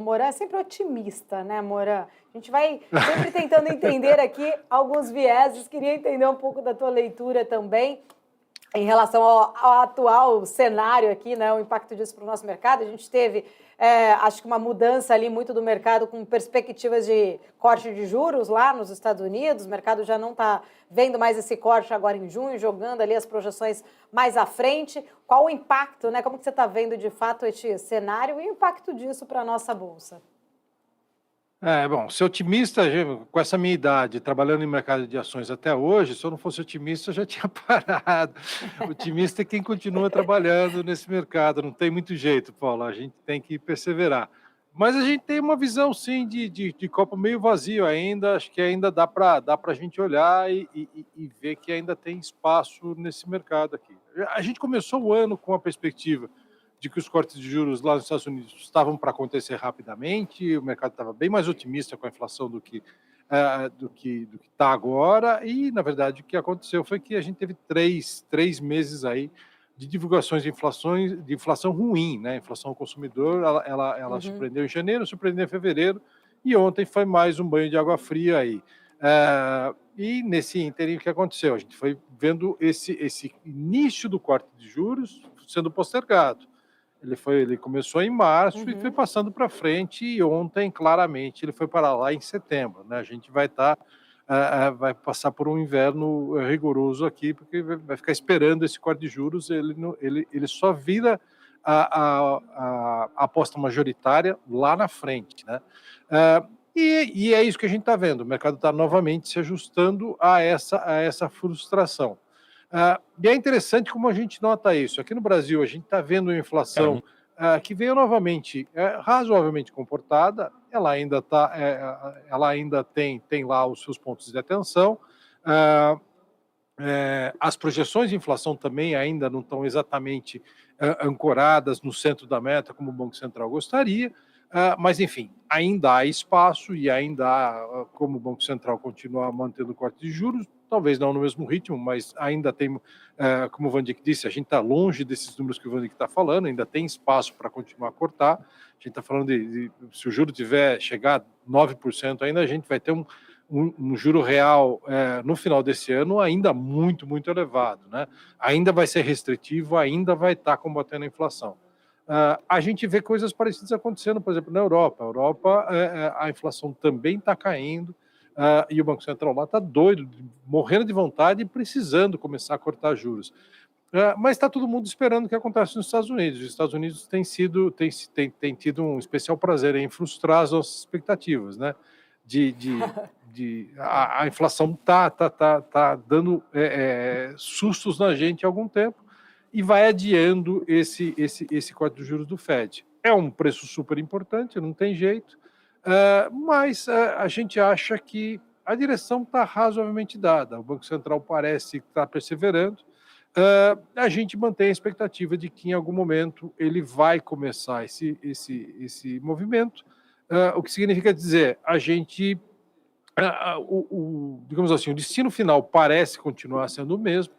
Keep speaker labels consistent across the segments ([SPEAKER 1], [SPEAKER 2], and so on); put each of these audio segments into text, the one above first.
[SPEAKER 1] Moran é sempre otimista, né, Moran? A gente vai sempre tentando entender aqui alguns vieses. Queria entender um pouco da tua leitura também em relação ao atual cenário aqui, né, o impacto disso para o nosso mercado. A gente teve, acho que uma mudança ali muito do mercado com perspectivas de corte de juros lá nos Estados Unidos. O mercado já não está vendo mais esse corte agora em junho, jogando ali as projeções mais à frente. Qual o impacto, né? Como que você está vendo de fato este cenário e o impacto disso para a nossa Bolsa?
[SPEAKER 2] Bom, ser otimista, com essa minha idade, trabalhando em mercado de ações até hoje, se eu não fosse otimista, eu já tinha parado. Otimista é quem continua trabalhando nesse mercado, não tem muito jeito, Paulo, a gente tem que perseverar. Mas a gente tem uma visão, sim, de copo meio vazio ainda, acho que ainda dá para a gente olhar e ver que ainda tem espaço nesse mercado aqui. A gente começou o ano com a perspectiva de que os cortes de juros lá nos Estados Unidos estavam para acontecer rapidamente, o mercado estava bem mais otimista com a inflação do que está agora, e na verdade o que aconteceu foi que a gente teve três meses aí de divulgações de inflação ruim, né? A inflação ao consumidor, ela
[SPEAKER 1] Uhum.
[SPEAKER 2] surpreendeu em janeiro, surpreendeu em fevereiro, e ontem foi mais um banho de água fria aí. E nesse ínterim, o que aconteceu? A gente foi vendo esse início do corte de juros sendo postergado. Ele começou em março e foi
[SPEAKER 1] Uhum.
[SPEAKER 2] passando para frente, e ontem, claramente, ele foi para lá em setembro, né? A gente vai passar por um inverno rigoroso aqui, porque vai ficar esperando esse corte de juros, ele não ele só vira a aposta majoritária lá na frente, né? E é isso que a gente está vendo, o mercado está novamente se ajustando a essa frustração. E é interessante como a gente nota isso. Aqui no Brasil, a gente está vendo uma inflação que veio novamente razoavelmente comportada. Ela ainda tem lá os seus pontos de atenção. Ah, as projeções de inflação também ainda não estão exatamente ancoradas no centro da meta, como o Banco Central gostaria, mas, enfim, ainda há espaço e ainda há, como o Banco Central continuar mantendo o corte de juros, talvez não no mesmo ritmo, mas ainda tem, como o Van Dijk disse, a gente está longe desses números que o Van Dijk está falando, ainda tem espaço para continuar a cortar. A gente está falando se o juro tiver chegar a 9% ainda, a gente vai ter um juro real no final desse ano ainda muito, muito elevado, né? Ainda vai ser restritivo, ainda vai estar combatendo a inflação. A gente vê coisas parecidas acontecendo, por exemplo, na Europa. A Europa, a inflação também está caindo, e o Banco Central lá está doido, morrendo de vontade e precisando começar a cortar juros. Mas está todo mundo esperando o que acontece nos Estados Unidos. Os Estados Unidos tem tido um especial prazer em frustrar as nossas expectativas, né? De, de, a inflação tá dando sustos na gente há algum tempo e vai adiando esse corte de juros do Fed. É um preço super importante, não tem jeito, mas a gente acha que a direção está razoavelmente dada. O Banco Central parece estar perseverando. A gente mantém a expectativa de que em algum momento ele vai começar esse movimento, o que significa dizer, a gente, digamos assim, o destino final parece continuar sendo o mesmo,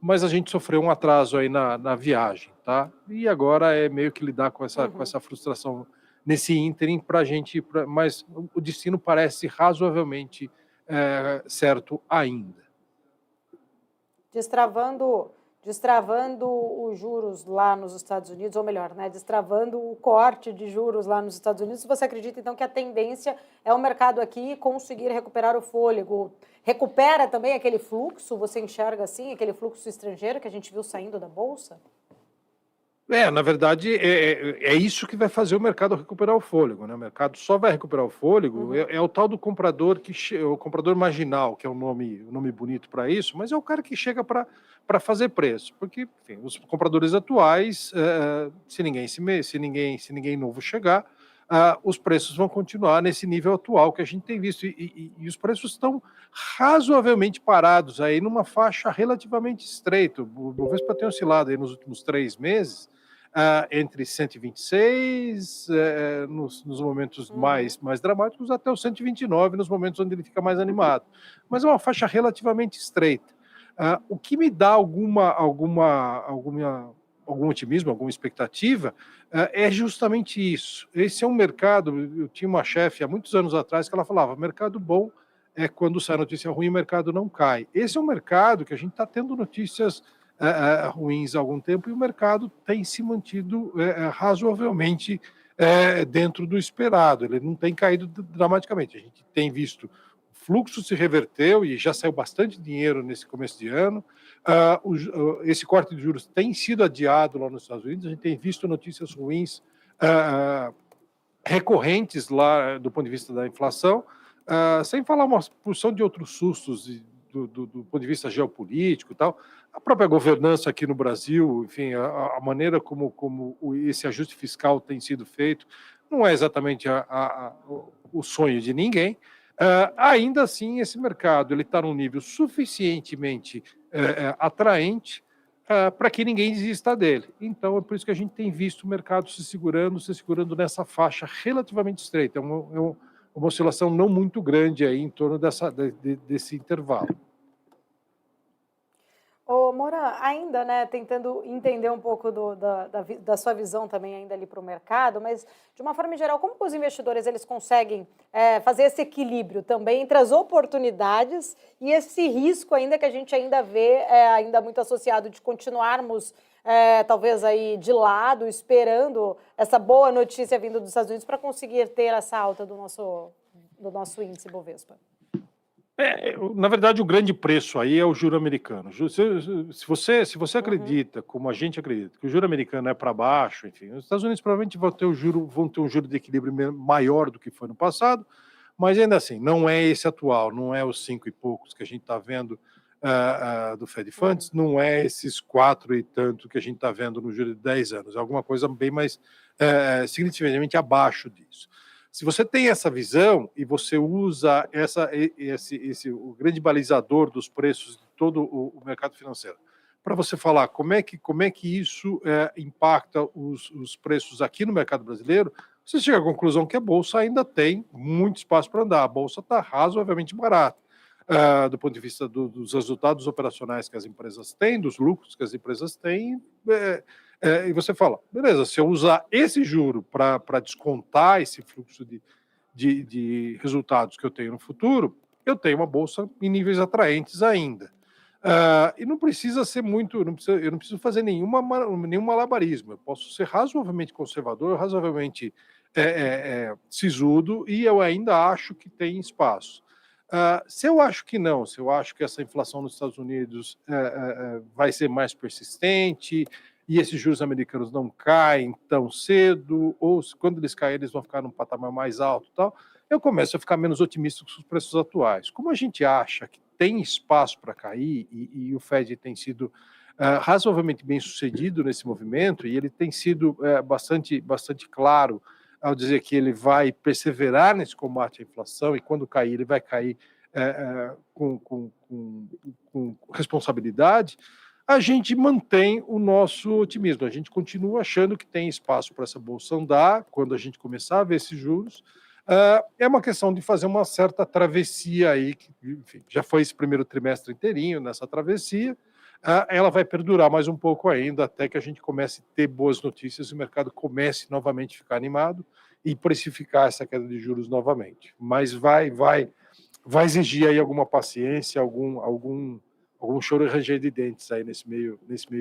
[SPEAKER 2] mas a gente sofreu um atraso aí na viagem, tá? E agora é meio que lidar com essa, com
[SPEAKER 1] Uhum.
[SPEAKER 2] essa frustração nesse ínterim para a gente, mas o destino parece razoavelmente certo ainda.
[SPEAKER 1] Destravando, destravando os juros lá nos Estados Unidos, ou melhor, né, destravando o corte de juros lá nos Estados Unidos, você acredita então que a tendência é o mercado aqui conseguir recuperar o fôlego? Recupera também aquele fluxo, você enxerga assim, aquele fluxo estrangeiro que a gente viu saindo da Bolsa?
[SPEAKER 2] Na verdade, é isso que vai fazer o mercado recuperar o fôlego, né? O mercado só vai recuperar o fôlego,
[SPEAKER 1] Uhum.
[SPEAKER 2] é o tal do comprador o comprador marginal, que é o nome bonito para isso, mas é o cara que chega para fazer preço, porque, enfim, os compradores atuais, se ninguém novo chegar, os preços vão continuar nesse nível atual que a gente tem visto, e os preços estão razoavelmente parados aí numa faixa relativamente estreita. O Bovespa tem oscilado aí nos últimos 3 meses, entre 126, nos momentos
[SPEAKER 1] Uhum.
[SPEAKER 2] mais dramáticos, até o 129, nos momentos onde ele fica mais animado. Mas é uma faixa relativamente estreita. O que me dá algum otimismo, alguma expectativa, é justamente isso. Esse é um mercado, eu tinha uma chefe há muitos anos atrás que ela falava, mercado bom é quando sai notícia ruim, o mercado não cai. Esse é um mercado que a gente está tendo notícias ruins há algum tempo e o mercado tem se mantido razoavelmente dentro do esperado, ele não tem caído dramaticamente. A gente tem visto o fluxo se reverteu e já saiu bastante dinheiro nesse começo de ano. Esse corte de juros tem sido adiado lá nos Estados Unidos, a gente tem visto notícias ruins recorrentes lá do ponto de vista da inflação, sem falar uma porção de outros sustos do ponto de vista geopolítico e tal, a própria governança aqui no Brasil, enfim, a maneira como esse ajuste fiscal tem sido feito, não é exatamente o sonho de ninguém. Ainda assim, esse mercado ele está num nível suficientemente atraente para que ninguém desista dele. Então, é por isso que a gente tem visto o mercado se segurando nessa faixa relativamente estreita. É uma oscilação não muito grande aí em torno desse intervalo.
[SPEAKER 1] Ô, Moura, ainda, né, tentando entender um pouco da sua visão também ainda ali para o mercado, mas de uma forma geral, como que os investidores eles conseguem fazer esse equilíbrio também entre as oportunidades e esse risco ainda que a gente ainda vê ainda muito associado de continuarmos talvez aí de lado, esperando essa boa notícia vindo dos Estados Unidos para conseguir ter essa alta do nosso índice Bovespa?
[SPEAKER 2] Na verdade, o grande preço aí é o juro americano. Se você acredita, como a gente acredita, que o juro americano é para baixo, enfim, os Estados Unidos provavelmente vão ter um juro de equilíbrio maior do que foi no passado, mas ainda assim, não é esse atual, não é os 5 e poucos que a gente está vendo do Fed Funds, não é esses 4 e tanto que a gente está vendo no juro de 10 anos, é alguma coisa bem mais significativamente abaixo disso. Se você tem essa visão e você usa o grande balizador dos preços de todo o mercado financeiro, para você falar como é que isso impacta os preços aqui no mercado brasileiro, você chega à conclusão que a Bolsa ainda tem muito espaço para andar. A Bolsa está razoavelmente barata. Do ponto de vista dos resultados operacionais que as empresas têm, dos lucros que as empresas têm, e você fala, beleza, se eu usar esse juro para descontar esse fluxo de resultados que eu tenho no futuro, eu tenho uma bolsa em níveis atraentes ainda. E não precisa ser muito, eu não preciso fazer nenhum malabarismo, eu posso ser razoavelmente conservador, razoavelmente sisudo, e eu ainda acho que tem espaço. Se eu acho que não, se eu acho que essa inflação nos Estados Unidos vai ser mais persistente e esses juros americanos não caem tão cedo, ou quando eles caírem eles vão ficar num patamar mais alto, tal, eu começo a ficar menos otimista com os preços atuais. Como a gente acha que tem espaço para cair e o Fed tem sido razoavelmente bem sucedido nesse movimento e ele tem sido bastante claro ao dizer que ele vai perseverar nesse combate à inflação e quando cair, ele vai cair com responsabilidade, a gente mantém o nosso otimismo. A gente continua achando que tem espaço para essa bolsa andar quando a gente começar a ver esses juros. É uma questão de fazer uma certa travessia aí, que enfim, já foi esse primeiro trimestre inteirinho nessa travessia, ela vai perdurar mais um pouco ainda, até que a gente comece a ter boas notícias e o mercado comece novamente a ficar animado e precificar essa queda de juros novamente. Mas vai exigir aí alguma paciência, algum choro e ranger de dentes aí nesse meio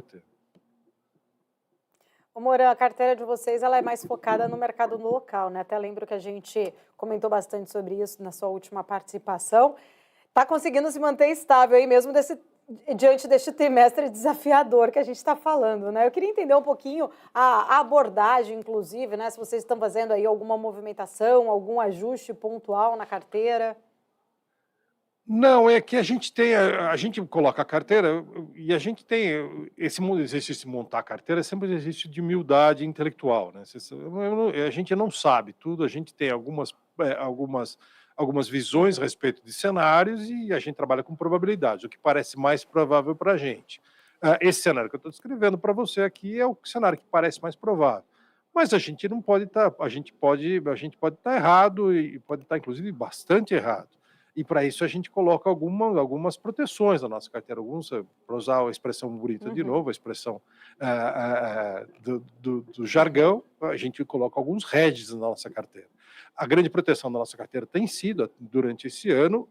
[SPEAKER 2] tempo.
[SPEAKER 1] Ô, Moura, a carteira de vocês ela é mais focada no mercado no local, né? Até lembro que a gente comentou bastante sobre isso na sua última participação. Está conseguindo se manter estável aí mesmo diante deste trimestre desafiador que a gente está falando, né? Eu queria entender um pouquinho a abordagem, inclusive, né? Se vocês estão fazendo aí alguma movimentação, algum ajuste pontual na carteira.
[SPEAKER 2] Não, é que a gente coloca a carteira e a gente tem esse exercício de montar a carteira é sempre um exercício de humildade intelectual, né? A gente não sabe tudo, a gente tem algumas visões a respeito de cenários e a gente trabalha com probabilidades, o que parece mais provável para a gente. Esse cenário que eu estou descrevendo para você aqui é o cenário que parece mais provável. Mas a gente não pode estar, a gente pode estar errado e pode estar inclusive bastante errado. E para isso a gente coloca algumas proteções na nossa carteira, para usar a expressão bonita de novo, a expressão do jargão, a gente coloca alguns hedges na nossa carteira. A grande proteção da nossa carteira tem sido, durante esse ano,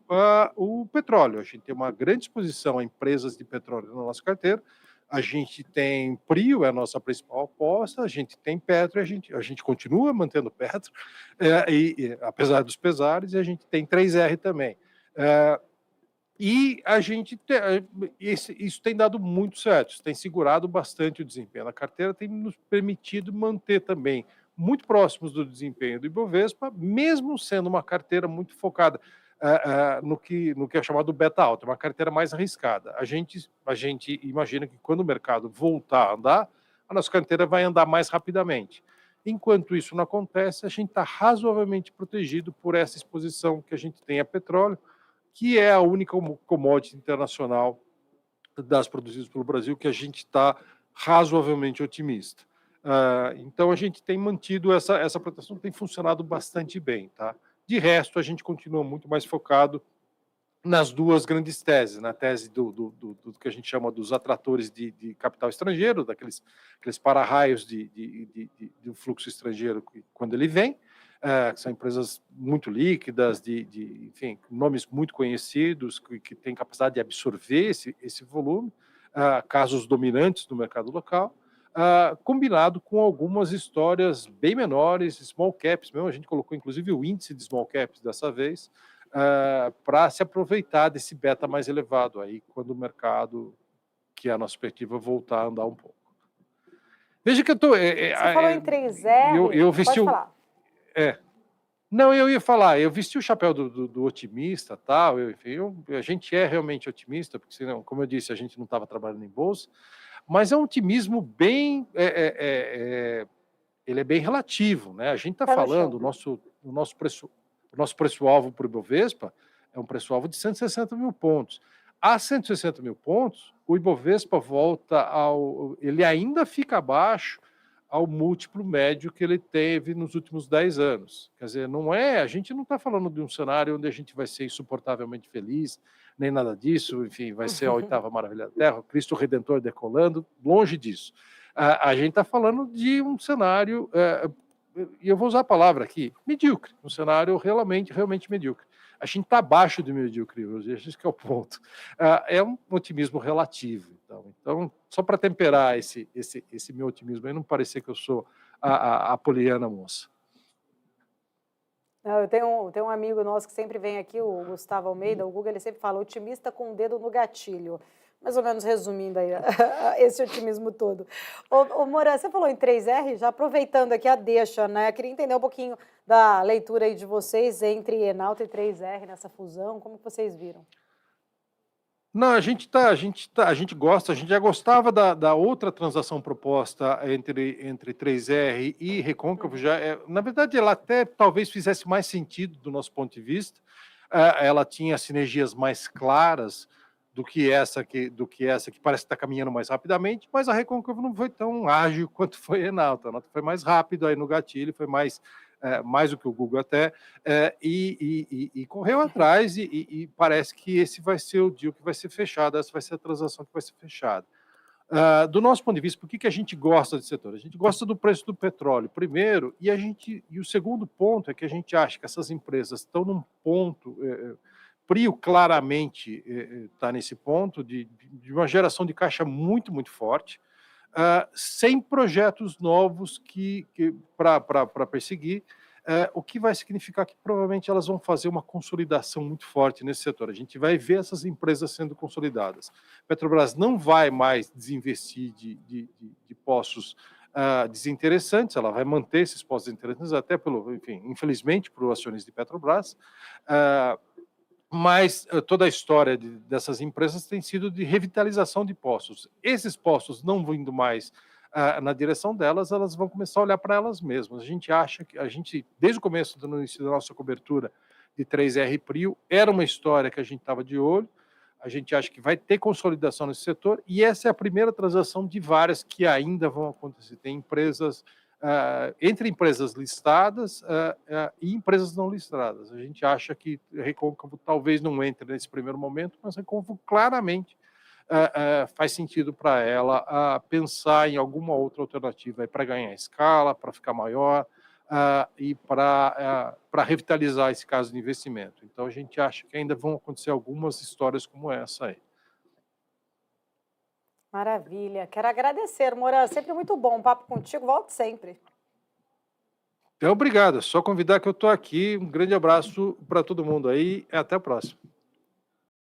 [SPEAKER 2] o petróleo. A gente tem uma grande exposição a empresas de petróleo na nossa carteira. A gente tem Prio, é a nossa principal aposta, a gente tem Petro, a gente continua mantendo Petro, apesar dos pesares, e a gente tem 3R também. E a gente isso tem dado muito certo, isso tem segurado bastante o desempenho da carteira, tem nos permitido manter também muito próximos do desempenho do Ibovespa, mesmo sendo uma carteira muito focada no que é chamado beta alta, uma carteira mais arriscada. A gente imagina que quando o mercado voltar a andar, a nossa carteira vai andar mais rapidamente. Enquanto isso não acontece, a gente está razoavelmente protegido por essa exposição que a gente tem a petróleo, que é a única commodity internacional das produzidas pelo Brasil que a gente está razoavelmente otimista. Então, a gente tem mantido essa proteção, tem funcionado bastante bem, tá? De resto, a gente continua muito mais focado nas duas grandes teses, na tese do que a gente chama dos atratores de capital estrangeiro, aqueles para-raios do fluxo estrangeiro quando ele vem, que são empresas muito líquidas, enfim, nomes muito conhecidos, que têm capacidade de absorver esse volume, casos dominantes do mercado local, combinado com algumas histórias bem menores, small caps mesmo, a gente colocou inclusive o índice de small caps dessa vez, para se aproveitar desse beta mais elevado aí, quando o mercado, que é a nossa perspectiva, voltar a andar um pouco. Veja que eu estou...
[SPEAKER 1] Você falou em 3R, pode falar.
[SPEAKER 2] Não, eu ia falar, eu vesti o chapéu do otimista, tal, a gente é realmente otimista, porque senão, como eu disse, a gente não estava trabalhando em bolsa, mas é um otimismo bem... ele é bem relativo, né? A gente está falando, o nosso preço-alvo para o Ibovespa é um preço-alvo de 160 mil pontos. A 160 mil pontos, o Ibovespa volta ele ainda fica abaixo ao múltiplo médio que ele teve nos últimos 10 anos. Quer dizer, a gente não está falando de um cenário onde a gente vai ser insuportavelmente feliz, nem nada disso, enfim, vai ser a oitava maravilha da Terra, Cristo Redentor decolando, longe disso. A gente está falando de um cenário, e eu vou usar a palavra aqui, medíocre, um cenário realmente medíocre. A gente está abaixo do medíocre hoje, esse que é o ponto. É um otimismo relativo. Então só para temperar esse meu otimismo, aí não parecer que eu sou a poliana moça.
[SPEAKER 1] Eu tenho um amigo nosso que sempre vem aqui, o Gustavo Almeida, o Guga, ele sempre fala otimista com o dedo no gatilho. Mais ou menos resumindo aí esse otimismo todo. Ô Moran, você falou em 3R, já aproveitando aqui a deixa, né? Eu queria entender um pouquinho da leitura aí de vocês entre Enalta e 3R nessa fusão, como que vocês viram?
[SPEAKER 2] Não, a gente gosta, a gente já gostava da outra transação proposta entre 3R e Recôncavo, na verdade ela até talvez fizesse mais sentido do nosso ponto de vista, ela tinha sinergias mais claras do que essa que parece estar caminhando mais rapidamente, mas a Recôncavo não foi tão ágil quanto foi a Enalta, foi mais rápido aí no gatilho, foi mais do que o Google até, e correu atrás e parece que esse vai ser o deal que vai ser fechado, essa vai ser a transação que vai ser fechada. Do nosso ponto de vista, por que a gente gosta desse setor? A gente gosta do preço do petróleo, primeiro, e o segundo ponto é que a gente acha que essas empresas estão num ponto... Prio claramente está nesse ponto de uma geração de caixa muito, muito forte, sem projetos novos para perseguir, o que vai significar que provavelmente elas vão fazer uma consolidação muito forte nesse setor. A gente vai ver essas empresas sendo consolidadas. Petrobras não vai mais desinvestir de poços desinteressantes, ela vai manter esses poços interessantes, até infelizmente, para os acionistas de Petrobras, mas toda a história dessas empresas tem sido de revitalização de poços. Esses poços não vindo mais na direção delas, elas vão começar a olhar para elas mesmas. A gente acha que, desde o começo do início da nossa cobertura de 3R Prio, era uma história que a gente estava de olho, a gente acha que vai ter consolidação nesse setor, e essa é a primeira transação de várias que ainda vão acontecer. Tem empresas entre empresas listadas e empresas não listadas. A gente acha que Recôncavo talvez não entre nesse primeiro momento, mas Recôncavo claramente faz sentido para ela pensar em alguma outra alternativa para ganhar escala, para ficar maior e para revitalizar esse caso de investimento. Então, a gente acha que ainda vão acontecer algumas histórias como essa aí.
[SPEAKER 1] Maravilha. Quero agradecer, Moura. Sempre muito bom um papo contigo. Volte sempre.
[SPEAKER 2] Então, obrigado. É só convidar que eu estou aqui. Um grande abraço para todo mundo aí e até a próxima.